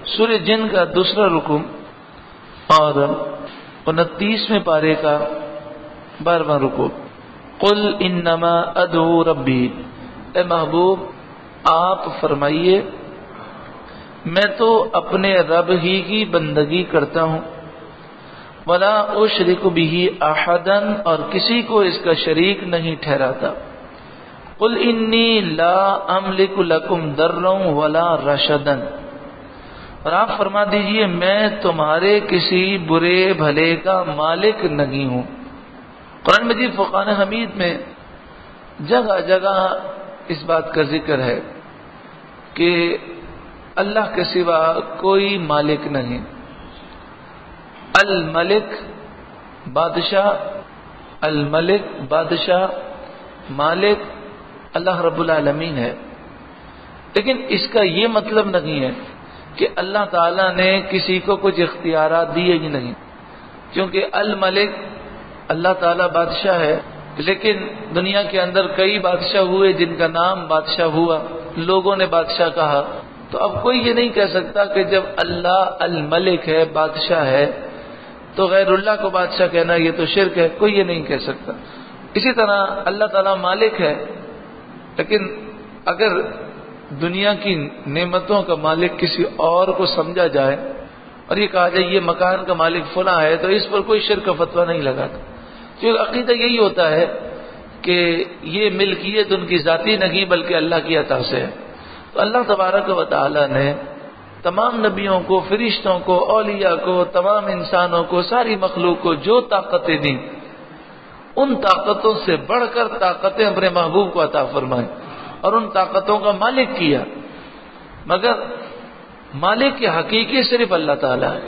سورہ جن کا دوسرا رکو اور 29ویں پارے کا 12واں رکو. قل انما ادعو ربی، اے محبوب آپ فرمائیے میں تو اپنے رب ہی کی بندگی کرتا ہوں. ولا اشرک بہ احدا، اور کسی کو اس کا شریک نہیں ٹھہراتا. قل انی لا املک لکم ضرا ولا رشدا، اور آپ فرما دیجئے میں تمہارے کسی برے بھلے کا مالک نہیں ہوں. قرآن مجید فرقان حمید میں جگہ جگہ اس بات کا ذکر ہے کہ اللہ کے سوا کوئی مالک نہیں. الملک بادشاہ، الملک بادشاہ، مالک اللہ رب العالمین ہے. لیکن اس کا یہ مطلب نہیں ہے کہ اللہ تعالیٰ نے کسی کو کچھ اختیارات دیے ہی نہیں، کیونکہ الملک اللہ تعالیٰ بادشاہ ہے. لیکن دنیا کے اندر کئی بادشاہ ہوئے جن کا نام بادشاہ ہوا، لوگوں نے بادشاہ کہا. تو اب کوئی یہ نہیں کہہ سکتا کہ جب اللہ الملک ہے، بادشاہ ہے، تو غیر اللہ کو بادشاہ کہنا یہ تو شرک ہے. کوئی یہ نہیں کہہ سکتا. اسی طرح اللہ تعالیٰ مالک ہے، لیکن اگر دنیا کی نعمتوں کا مالک کسی اور کو سمجھا جائے اور یہ کہا جائے یہ مکان کا مالک فلاں ہے، تو اس پر کوئی شرک کا فتویٰ نہیں لگاتا. کیونکہ عقیدہ یہی ہوتا ہے کہ یہ ملکیت ان کی ذاتی نہیں بلکہ اللہ کی عطا سے ہے. تو اللہ تبارک و تعالی نے تمام نبیوں کو، فرشتوں کو، اولیاء کو، تمام انسانوں کو، ساری مخلوق کو جو طاقتیں دیں، ان طاقتوں سے بڑھ کر طاقتیں اپنے محبوب کو عطا فرمائیں اور ان طاقتوں کا مالک کیا. مگر مالک کے حقیقی صرف اللہ تعالیٰ ہے.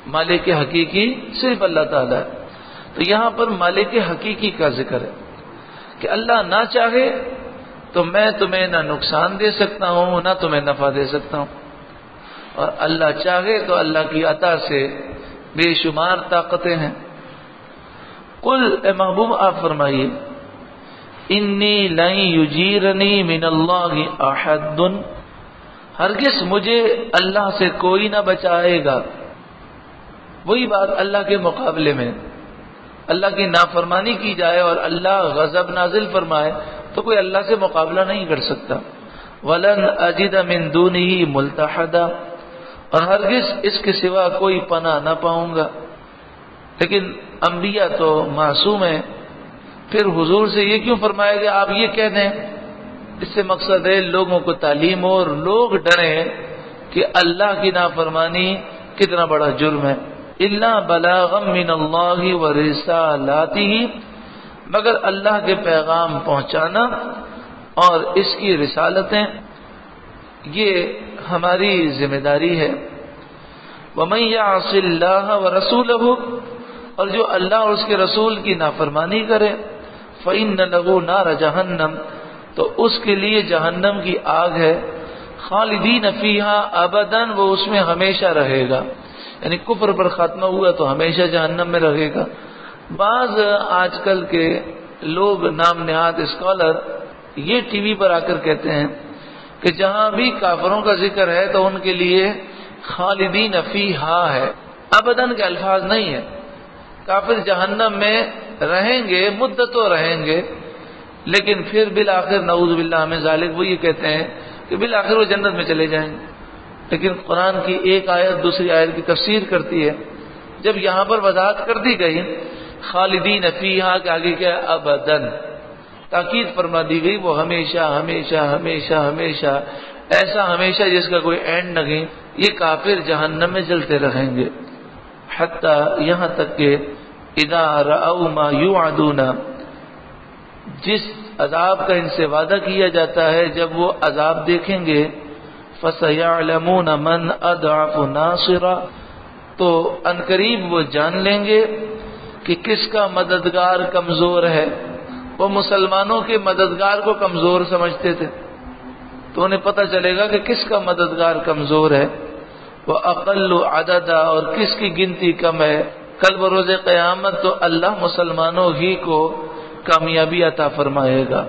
مالک کے حقیقی صرف اللہ تعالیٰ ہے. تو یہاں پر مالک حقیقی کا ذکر ہے کہ اللہ نہ چاہے تو میں تمہیں نہ نقصان دے سکتا ہوں نہ تمہیں نفع دے سکتا ہوں، اور اللہ چاہے تو اللہ کی عطا سے بے شمار طاقتیں ہیں. قل اے محبوب آپ فرمائیے انی لن یجیرنی من اللہ احد، ہرگز مجھے اللہ سے کوئی نہ بچائے گا. وہی بات اللہ کے مقابلے میں اللہ کی نافرمانی کی جائے اور اللہ غضب نازل فرمائے تو کوئی اللہ سے مقابلہ نہیں کر سکتا. ولن اجد من دونہ ملتحدا، اور ہرگز اس کے سوا کوئی پناہ نہ پاؤں گا. لیکن انبیاء تو معصوم ہیں، پھر حضور سے یہ کیوں فرمایا کہ آپ یہ کہہ دیں؟ اس سے مقصد ہے لوگوں کو تعلیم ہو اور لوگ ڈریں کہ اللہ کی نافرمانی کتنا بڑا جرم ہے. الا بلاغا من اللہ ورسالاتہ، مگر اللہ کے پیغام پہنچانا اور اس کی رسالتیں یہ ہماری ذمہ داری ہے. ومن یعص اللہ ورسولہ، اور جو اللہ اور اس کے رسول کی نافرمانی کرے، فإن لہ نار جہنم، تو اس کے لیے جہنم کی آگ ہے. خالدین فیہا ابدا، وہ اس میں ہمیشہ رہے گا. یعنی کفر پر خاتمہ ہوا تو ہمیشہ جہنم میں رہے گا. بعض آج کل کے لوگ نام نہاد اسکالر یہ ٹی وی پر آ کر کہتے ہیں کہ جہاں بھی کافروں کا ذکر ہے تو ان کے لیے خالدین فیہا ہے، ابداً کے الفاظ نہیں ہے. کافر جہنم میں رہیں گے، مدتوں رہیں گے، لیکن پھر بالآخر نعوذ باللہ من ذالک وہ یہ کہتے ہیں کہ بالآخر وہ جنت میں چلے جائیں گے. لیکن قرآن کی ایک آیت دوسری آیت کی تفسیر کرتی ہے. جب یہاں پر وضاحت کر دی گئی خالدین فیہا کے آگے کیا ہے؟ ابداً، تاکید فرما دی گئی وہ ہمیشہ ہمیشہ ہمیشہ ہمیشہ، ایسا ہمیشہ جس کا کوئی اینڈ نہیں. یہ کافر جہنم میں جلتے رہیں گے حتیٰ یہاں تک کہ اذا رأوا ما یوعدون، جس عذاب کا ان سے وعدہ کیا جاتا ہے جب وہ عذاب دیکھیں گے، فَسَيَعْلَمُونَ مَنْ أَضْعَفُ نَاصِرًا، تو عنقریب وہ جان لیں گے کہ کس کا مددگار کمزور ہے. وہ مسلمانوں کے مددگار کو کمزور سمجھتے تھے، تو انہیں پتہ چلے گا کہ کس کا مددگار کمزور ہے. وَأَقَلُّ عَدَدًا، اور کس کی گنتی کم ہے. کل بروز قیامت تو اللہ مسلمانوں ہی کو کامیابی عطا فرمائے گا.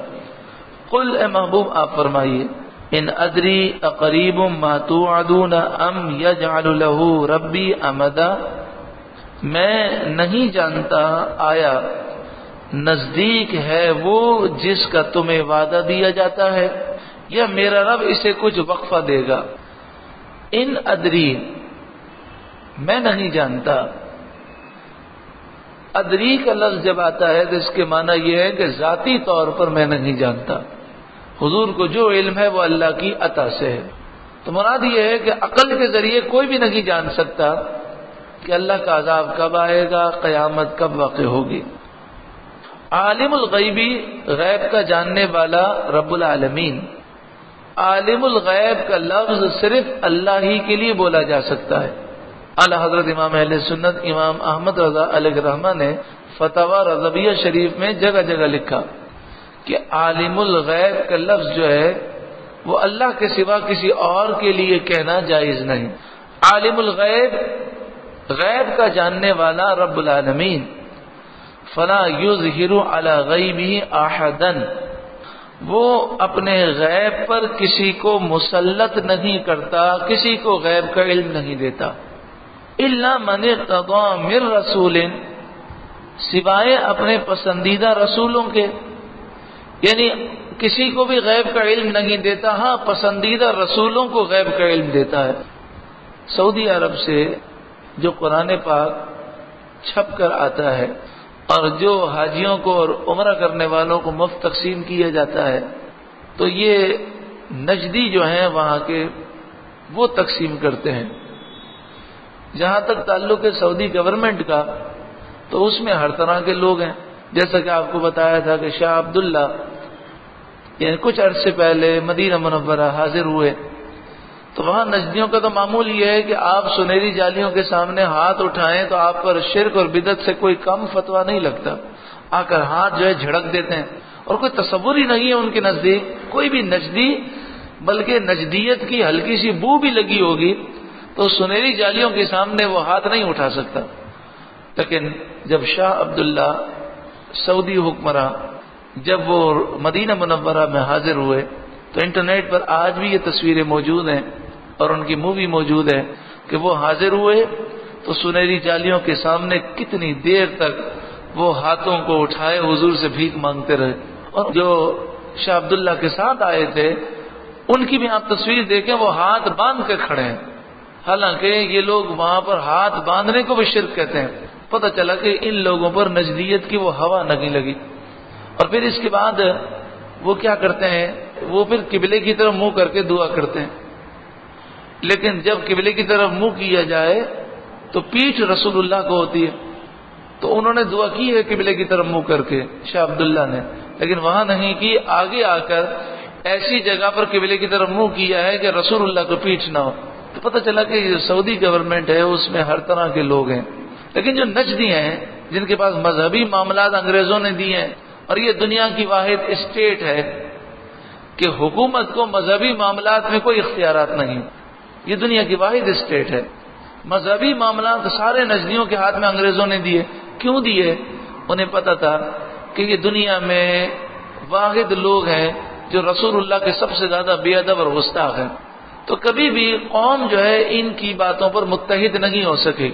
قل اے محبوب آپ فرمائیے ان ادری اقریب ما توعدون ام یجعل له ربی امدا، میں نہیں جانتا آیا نزدیک ہے وہ جس کا تمہیں وعدہ دیا جاتا ہے یا میرا رب اسے کچھ وقفہ دے گا۔ ان ادری، میں نہیں جانتا۔ ادری کا لفظ جب آتا ہے تو اس کے معنی یہ ہے کہ ذاتی طور پر میں نہیں جانتا، حضور کو جو علم ہے وہ اللہ کی عطا سے ہے۔ تو مراد یہ ہے کہ عقل کے ذریعے کوئی بھی نہیں جان سکتا کہ اللہ کا عذاب کب آئے گا، قیامت کب واقع ہوگی۔ عالم الغیبی، غیب کا جاننے والا رب العالمین۔ عالم الغیب کا لفظ صرف اللہ ہی کے لیے بولا جا سکتا ہے۔ اعلی حضرت امام اہل سنت امام احمد رضا علیہ الرحمہ نے فتاوی رضویہ شریف میں جگہ جگہ لکھا کہ عالم الغیب کا لفظ جو ہے وہ اللہ کے سوا کسی اور کے لیے کہنا جائز نہیں۔ عالم الغیب، غیب کا جاننے والا رب العالمین۔ فلا یظہر علی غیبہ احدا، وہ اپنے غیب پر کسی کو مسلط نہیں کرتا، کسی کو غیب کا علم نہیں دیتا۔ الا من ارتضی من رسول، سوائے اپنے پسندیدہ رسولوں کے، یعنی کسی کو بھی غیب کا علم نہیں دیتا، ہاں پسندیدہ رسولوں کو غیب کا علم دیتا ہے۔ سعودی عرب سے جو قرآن پاک چھپ کر آتا ہے اور جو حاجیوں کو اور عمرہ کرنے والوں کو مفت تقسیم کیا جاتا ہے، تو یہ نجدی جو ہیں وہاں کے وہ تقسیم کرتے ہیں۔ جہاں تک تعلق ہے سعودی گورنمنٹ کا، تو اس میں ہر طرح کے لوگ ہیں، جیسا کہ آپ کو بتایا تھا کہ شاہ عبداللہ یعنی کچھ عرصے پہلے مدینہ منورہ حاضر ہوئے، تو وہاں نجدیوں کا تو معمول یہ ہے کہ آپ سنہری جالیوں کے سامنے ہاتھ اٹھائیں تو آپ پر شرک اور بدعت سے کوئی کم فتویٰ نہیں لگتا، آ کر ہاتھ جو ہے جھڑک دیتے ہیں، اور کوئی تصور ہی نہیں ہے ان کے نزدیک کوئی بھی نجدی، بلکہ نجدیت کی ہلکی سی بو بھی لگی ہوگی تو سنہری جالیوں کے سامنے وہ ہاتھ نہیں اٹھا سکتا۔ لیکن جب شاہ عبداللہ سعودی حکمراں جب وہ مدینہ منورہ میں حاضر ہوئے تو انٹرنیٹ پر آج بھی یہ تصویریں موجود ہیں اور ان کی مووی موجود ہے کہ وہ حاضر ہوئے تو سنہری جالیوں کے سامنے کتنی دیر تک وہ ہاتھوں کو اٹھائے حضور سے بھیک مانگتے رہے، اور جو شاہ عبداللہ کے ساتھ آئے تھے ان کی بھی آپ تصویر دیکھیں، وہ ہاتھ باندھ کر کھڑے ہیں، حالانکہ یہ لوگ وہاں پر ہاتھ باندھنے کو بھی شرک کہتے ہیں۔ پتہ چلا کہ ان لوگوں پر نجدیت کی وہ ہوا نہیں لگی۔ اور پھر اس کے بعد وہ کیا کرتے ہیں، وہ پھر قبلے کی طرف منہ کر کے دعا کرتے ہیں، لیکن جب قبلے کی طرف منہ کیا جائے تو پیٹھ رسول اللہ کو ہوتی ہے، تو انہوں نے دعا کی ہے قبلے کی طرف منہ کر کے شاہ عبداللہ نے، لیکن وہاں نہیں کی، آگے آ کر ایسی جگہ پر قبلے کی طرف منہ کیا ہے کہ رسول اللہ کو پیٹھ نہ ہو۔ تو پتہ چلا کہ یہ سعودی گورنمنٹ ہے اس میں ہر طرح کے لوگ ہیں، لیکن جو نجدی ہیں جن کے پاس مذہبی معاملات انگریزوں نے دیے ہیں، اور یہ دنیا کی واحد اسٹیٹ ہے کہ حکومت کو مذہبی معاملات میں کوئی اختیارات نہیں، یہ دنیا کی واحد اسٹیٹ ہے۔ مذہبی معاملات سارے نجدیوں کے ہاتھ میں انگریزوں نے دیے، کیوں دیے؟ انہیں پتا تھا کہ یہ دنیا میں واحد لوگ ہیں جو رسول اللہ کے سب سے زیادہ بے ادب اور گستاخ ہیں، تو کبھی بھی قوم جو ہے ان کی باتوں پر متحد نہیں ہو سکے۔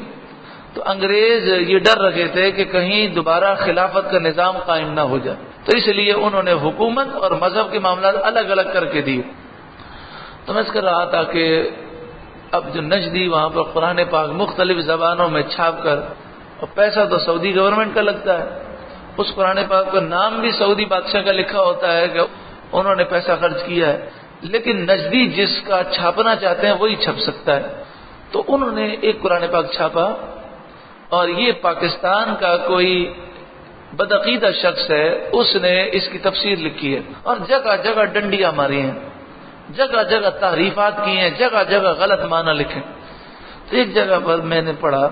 تو انگریز یہ ڈر رکھے تھے کہ کہیں دوبارہ خلافت کا نظام قائم نہ ہو جائے، تو اس لیے انہوں نے حکومت اور مذہب کے معاملات الگ الگ کر کے دیے۔ تو میں اس کر رہا تھا کہ اب جو نجدی وہاں پر قرآن پاک مختلف زبانوں میں چھاپ کر، اور پیسہ تو سعودی گورنمنٹ کا لگتا ہے، اس قرآن پاک کا نام بھی سعودی بادشاہ کا لکھا ہوتا ہے کہ انہوں نے پیسہ خرچ کیا ہے، لیکن نجدی جس کا چھاپنا چاہتے ہیں وہی چھپ سکتا ہے۔ تو انہوں نے ایک قرآن پاک چھاپا، اور یہ پاکستان کا کوئی بدعقیدہ شخص ہے، اس نے اس کی تفسیر لکھی ہے اور جگہ جگہ ڈنڈیاں ماری ہیں، جگہ جگہ تعریفات کی ہیں، جگہ جگہ غلط معنی لکھے۔ تو ایک جگہ پر میں نے پڑھا،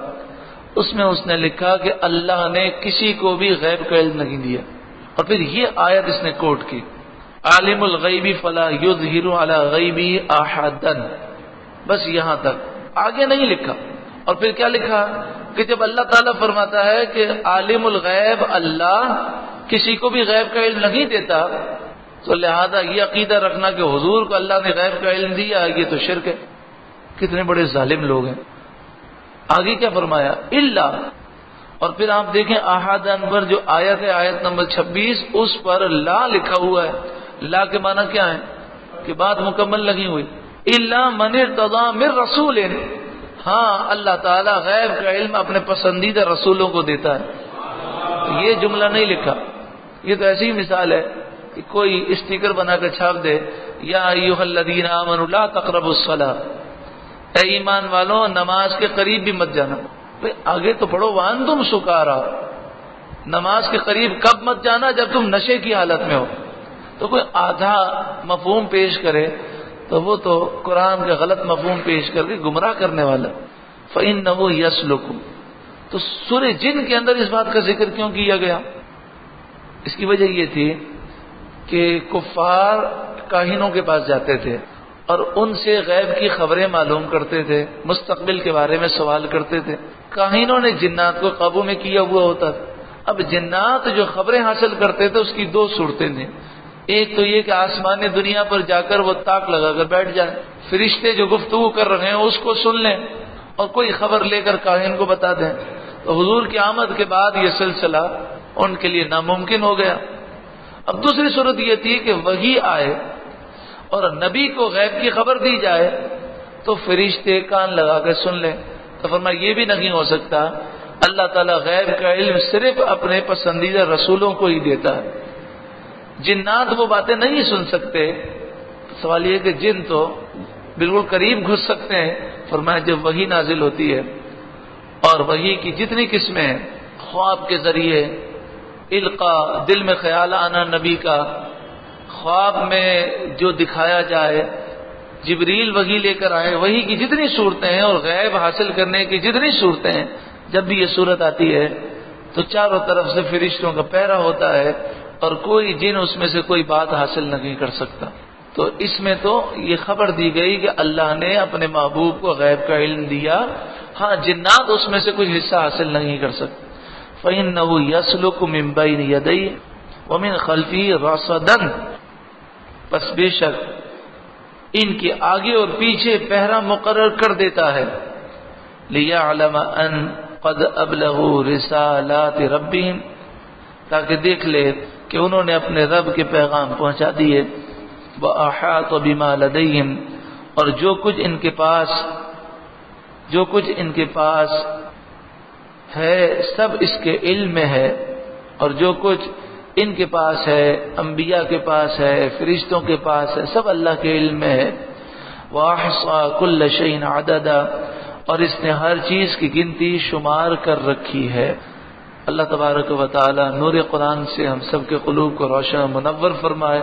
اس میں اس نے لکھا کہ اللہ نے کسی کو بھی غیب کا علم نہیں دیا، اور پھر یہ آیت اس نے کوٹ کی، عالم الغیب فلا یظہر علی غیبہ احدا، بس یہاں تک، آگے نہیں لکھا۔ اور پھر کیا لکھا کہ جب اللہ تعالیٰ فرماتا ہے کہ عالم الغیب اللہ کسی کو بھی غیب کا علم نہیں دیتا، تو لہذا یہ عقیدہ رکھنا کہ حضور کو اللہ نے غیب کا علم دیا، یہ تو شرک ہے۔ کتنے بڑے ظالم لوگ ہیں۔ آگے کیا فرمایا؟ الا، اور پھر آپ دیکھیں احاد انور جو آیت ہے، آیت نمبر 26، اس پر لا لکھا ہوا ہے۔ لا کے معنی کیا ہے کہ بات مکمل لگی ہوئی۔ الا من ارتضى من رسول، ہاں اللہ تعالیٰ غیب کا علم اپنے پسندیدہ رسولوں کو دیتا ہے۔ یہ جملہ نہیں لکھا، یہ تو ایسی ہی مثال ہے کہ کوئی اسٹیکر بنا کر چھاپ دے، یا ایھا الذین آمنوا لا تقربوا الصلاۃ، اے ایمان والوں نماز کے قریب بھی مت جانا۔ آگے تو پڑھو وانتم سکارا، نماز کے قریب کب مت جانا؟ جب تم نشے کی حالت میں ہو۔ تو کوئی آدھا مفہوم پیش کرے تو وہ تو قرآن کا غلط مفہوم پیش کر کے گمراہ کرنے والا۔ فإنه يسلك، تو سورہ جن کے اندر اس بات کا ذکر کیوں کیا گیا؟ اس کی وجہ یہ تھی کہ کفار کاہنوں کے پاس جاتے تھے اور ان سے غیب کی خبریں معلوم کرتے تھے، مستقبل کے بارے میں سوال کرتے تھے۔ کاہنوں نے جنات کو قابو میں کیا ہوا ہوتا تھا۔ اب جنات جو خبریں حاصل کرتے تھے اس کی دو صورتیں تھیں۔ ایک تو یہ کہ آسمان دنیا پر جا کر وہ طاق لگا کر بیٹھ جائیں، فرشتے جو گفتگو کر رہے ہیں اس کو سن لیں اور کوئی خبر لے کر کاہن کو بتا دیں۔ تو حضور کی آمد کے بعد یہ سلسلہ ان کے لیے ناممکن ہو گیا۔ اب دوسری صورت یہ تھی کہ وحی آئے اور نبی کو غیب کی خبر دی جائے تو فرشتے کان لگا کر سن لیں۔ تو فرمایا یہ بھی نہیں ہو سکتا، اللہ تعالیٰ غیب کا علم صرف اپنے پسندیدہ رسولوں کو ہی دیتا ہے، جنات وہ باتیں نہیں سن سکتے۔ سوال یہ کہ جن تو بالکل قریب گھس سکتے ہیں۔ فرمایا جب وحی نازل ہوتی ہے، اور وحی کی جتنی قسمیں ہیں، خواب کے ذریعے القا، دل میں خیال آنا نبی کا، خواب میں جو دکھایا جائے، جبریل وحی لے کر آئے، وحی کی جتنی صورتیں ہیں اور غیب حاصل کرنے کی جتنی صورتیں ہیں، جب بھی یہ صورت آتی ہے تو چاروں طرف سے فرشتوں کا پہرا ہوتا ہے اور کوئی جن اس میں سے کوئی بات حاصل نہیں کر سکتا۔ تو اس میں تو یہ خبر دی گئی کہ اللہ نے اپنے محبوب کو غیب کا علم دیا، ہاں جنات اس میں سے کوئی حصہ حاصل نہیں کر سکتے۔ فَإِنَّهُ يَسْلُكُ مِن بَيْنِ يَدَيْهِ وَمِن خَلْفِهِ رَصَدًا، پس بے شک ان کے آگے اور پیچھے پہرا مقرر کر دیتا ہے۔ لِيَعْلَمَ أَن قَدْ أَبْلَغُوا رِسَالَاتِ رَبِّهِمْ، تاکہ دیکھ لے کہ انہوں نے اپنے رب کے پیغام پہنچا دیے۔ وَأَحَاطَ بِمَا لَدَيْهِمْ، اور جو کچھ ان کے پاس ہے سب اس کے علم میں ہے، اور جو کچھ ان کے پاس ہے، انبیاء کے پاس ہے، فرشتوں کے پاس ہے، سب اللہ کے علم میں ہے۔ وَأَحْصَى كُلَّ شَيْءٍ عَدَدًا، اور اس نے ہر چیز کی گنتی شمار کر رکھی ہے۔ اللہ تبارک و تعالی نور قرآن سے ہم سب کے قلوب کو روشن و منور فرمائے۔